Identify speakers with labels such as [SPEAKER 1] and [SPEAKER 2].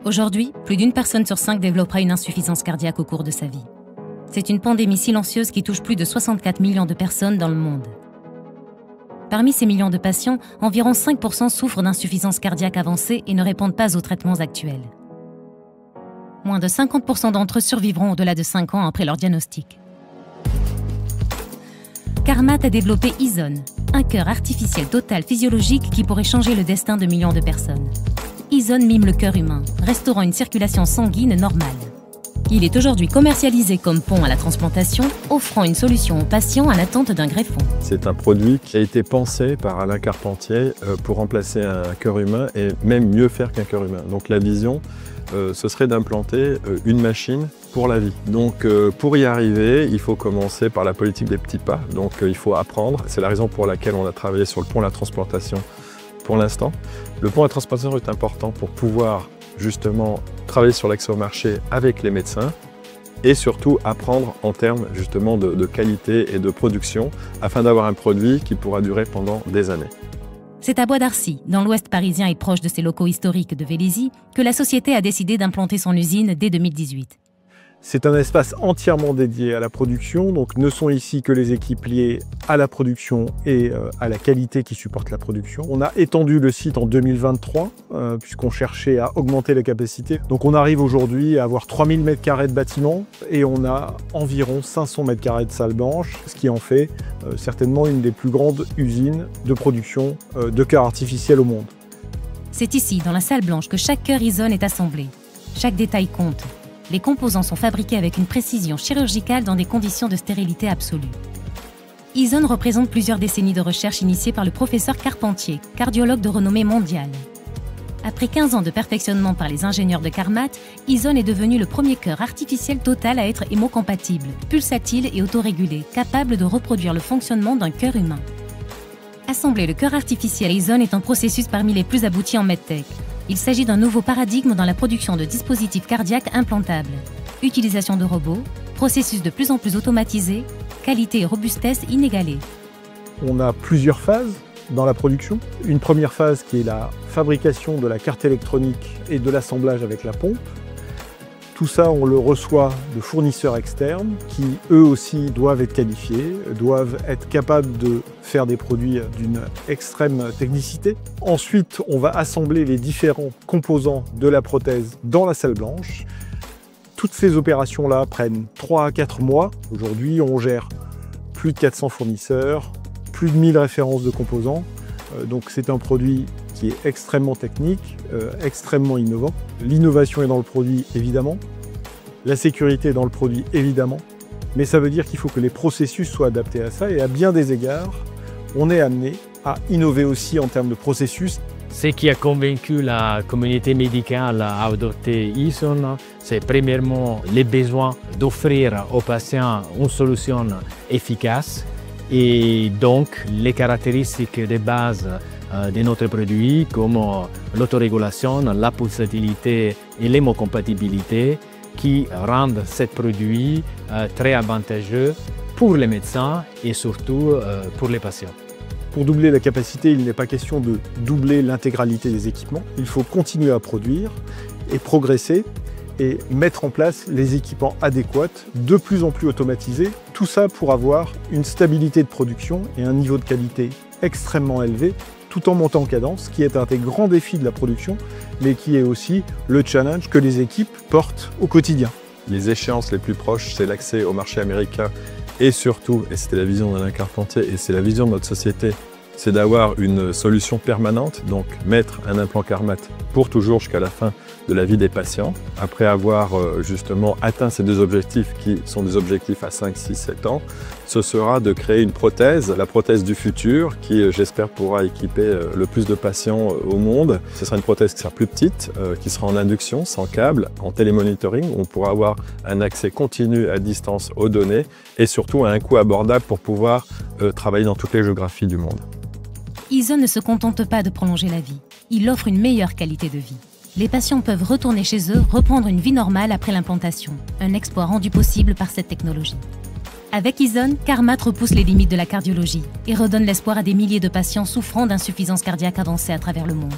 [SPEAKER 1] Aujourd'hui, plus d'une personne sur 5 développera une insuffisance cardiaque au cours de sa vie. C'est une pandémie silencieuse qui touche plus de 64 millions de personnes dans le monde. Parmi ces millions de patients, environ 5% souffrent d'insuffisance cardiaque avancée et ne répondent pas aux traitements actuels. Moins de 50% d'entre eux survivront au-delà de 5 ans après leur diagnostic. Carmat a développé Ison, un cœur artificiel total physiologique qui pourrait changer le destin de millions de personnes. Ison mime le cœur humain, restaurant une circulation sanguine normale. Il est aujourd'hui commercialisé comme pont à la transplantation, offrant une solution aux patients en attente d'un greffon.
[SPEAKER 2] C'est un produit qui a été pensé par Alain Carpentier pour remplacer un cœur humain et même mieux faire qu'un cœur humain. Donc la vision, ce serait d'implanter une machine pour la vie. Donc pour y arriver, il faut commencer par la politique des petits pas. Donc il faut apprendre. C'est la raison pour laquelle on a travaillé sur le pont à la transplantation pour l'instant. Le pont à la transplantation est important pour pouvoir justement travailler sur l'accès au marché avec les médecins et surtout apprendre en termes justement de qualité et de production afin d'avoir un produit qui pourra durer pendant des années.
[SPEAKER 1] C'est à Bois d'Arcy, dans l'ouest parisien et proche de ses locaux historiques de Vélizy, que la société a décidé d'implanter son usine dès 2018.
[SPEAKER 3] C'est un espace entièrement dédié à la production, donc ne sont ici que les équipes liées à la production et à la qualité qui supporte la production. On a étendu le site en 2023, puisqu'on cherchait à augmenter la capacité. Donc on arrive aujourd'hui à avoir 3000 m² de bâtiment et on a environ 500 m² de salle blanche, ce qui en fait certainement une des plus grandes usines de production de cœurs artificiels au monde.
[SPEAKER 1] C'est ici, dans la salle blanche, que chaque cœur Ison est assemblé. Chaque détail compte. Les composants sont fabriqués avec une précision chirurgicale dans des conditions de stérilité absolue. Ison représente plusieurs décennies de recherche initiées par le professeur Carpentier, cardiologue de renommée mondiale. Après 15 ans de perfectionnement par les ingénieurs de Carmat, Ison est devenu le premier cœur artificiel total à être hémocompatible, pulsatile et autorégulé, capable de reproduire le fonctionnement d'un cœur humain. Assembler le cœur artificiel Ison est un processus parmi les plus aboutis en medtech. Il s'agit d'un nouveau paradigme dans la production de dispositifs cardiaques implantables. Utilisation de robots, processus de plus en plus automatisé, qualité et robustesse inégalées.
[SPEAKER 3] On a plusieurs phases dans la production. Une première phase qui est la fabrication de la carte électronique et de l'assemblage avec la pompe. Tout ça, on le reçoit de fournisseurs externes qui, eux aussi, doivent être qualifiés, doivent être capables de faire des produits d'une extrême technicité. Ensuite, on va assembler les différents composants de la prothèse dans la salle blanche. Toutes ces opérations-là prennent 3 à 4 mois. Aujourd'hui, on gère plus de 400 fournisseurs, plus de 1000 références de composants. Donc c'est un produit qui est extrêmement technique, extrêmement innovant. L'innovation est dans le produit, évidemment. La sécurité est dans le produit, évidemment. Mais ça veut dire qu'il faut que les processus soient adaptés à ça. Et à bien des égards, on est amené à innover aussi en termes de processus.
[SPEAKER 4] Ce qui a convaincu la communauté médicale à adopter Ison, c'est premièrement le besoin d'offrir aux patients une solution efficace et donc les caractéristiques de base de notre produit comme l'autorégulation, la pulsatilité et l'hémocompatibilité qui rendent ce produit très avantageux pour les médecins et surtout pour les patients.
[SPEAKER 3] Pour doubler la capacité, il n'est pas question de doubler l'intégralité des équipements. Il faut continuer à produire et progresser et mettre en place les équipements adéquats, de plus en plus automatisés. Tout ça pour avoir une stabilité de production et un niveau de qualité extrêmement élevé, tout en montant en cadence, qui est un des grands défis de la production, mais qui est aussi le challenge que les équipes portent au quotidien.
[SPEAKER 2] Les échéances les plus proches, c'est l'accès au marché américain et surtout, et c'était la vision d'Alain Carpentier et c'est la vision de notre société, c'est d'avoir une solution permanente, donc mettre un implant Carmat pour toujours jusqu'à la fin de la vie des patients. Après avoir justement atteint ces deux objectifs qui sont des objectifs à 5, 6, 7 ans, ce sera de créer une prothèse, la prothèse du futur, qui j'espère pourra équiper le plus de patients au monde. Ce sera une prothèse qui sera plus petite, qui sera en induction, sans câble, en télémonitoring. On pourra avoir un accès continu à distance aux données et surtout à un coût abordable pour pouvoir travailler dans toutes les géographies du monde.
[SPEAKER 1] Ison ne se contente pas de prolonger la vie, il offre une meilleure qualité de vie. Les patients peuvent retourner chez eux, reprendre une vie normale après l'implantation, un exploit rendu possible par cette technologie. Avec Ison, Carmat repousse les limites de la cardiologie et redonne l'espoir à des milliers de patients souffrant d'insuffisance cardiaque avancée à travers le monde.